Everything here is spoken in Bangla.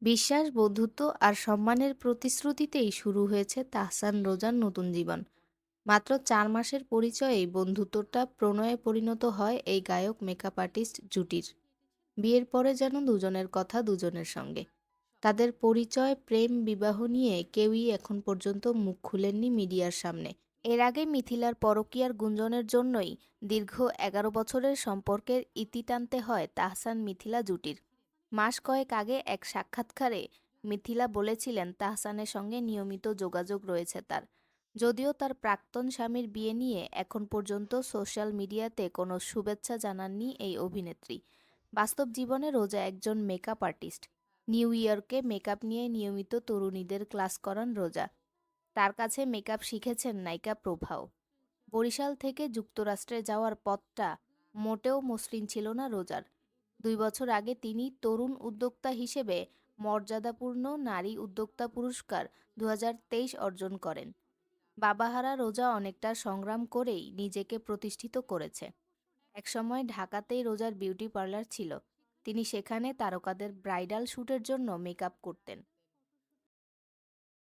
বিশ্বাস, বন্ধুত্ব আর সম্মানের প্রতিশ্রুতিতেই শুরু হয়েছে তাহসান রোজার নতুন জীবন। মাত্র ৪ মাসের পরিচয়েই বন্ধুত্বটা প্রণয়ে পরিণত হয় এই গায়ক মেকআপ আর্টিস্ট জুটির। বিয়ের পরে যেন দুজনের কথা দুজনের সঙ্গে। তাদের পরিচয়, প্রেম, বিবাহ নিয়ে কেউই এখন পর্যন্ত মুখ খুলেননি মিডিয়ার সামনে। এর আগে মিথিলার পরকীয়ার গুঞ্জনের জন্যই দীর্ঘ ১১ বছরের সম্পর্কের ইতি টানতে হয় তাহসান মিথিলা জুটির। মাস কয়েক আগে এক সাক্ষাৎকারে মিথিলা বলেছিলেন তাহসানের সঙ্গে নিয়মিত যোগাযোগ রয়েছে তার। যদিও তার প্রাক্তন স্বামীর বিয়ে নিয়ে এখন পর্যন্ত সোশ্যাল মিডিয়াতে কোনো শুভেচ্ছা জানাননি এই অভিনেত্রী। বাস্তব জীবনে রোজা একজন মেকআপ আর্টিস্ট। নিউ ইয়র্কে মেকআপ নিয়ে নিয়মিত তরুণীদের ক্লাস করান রোজা। তার কাছে মেকআপ শিখেছেন নায়িকা প্রভাও। বরিশাল থেকে যুক্তরাষ্ট্রে যাওয়ার পথটা মোটেও মসৃণ ছিল না রোজার। ২ বছর আগে তিনি তরুণ উদ্যোক্তা হিসেবে মর্যাদাপূর্ণ নারী উদ্যোক্তা পুরস্কার ২০২৩ অর্জন করেন। বাবাহারা রোজা অনেকটা সংগ্রাম করেই নিজেকে প্রতিষ্ঠিত করেছে। একসময় ঢাকাতেই রোজার বিউটি পার্লার ছিল। তিনি সেখানে তারকাদের ব্রাইডাল শ্যুটের জন্য মেকআপ করতেন।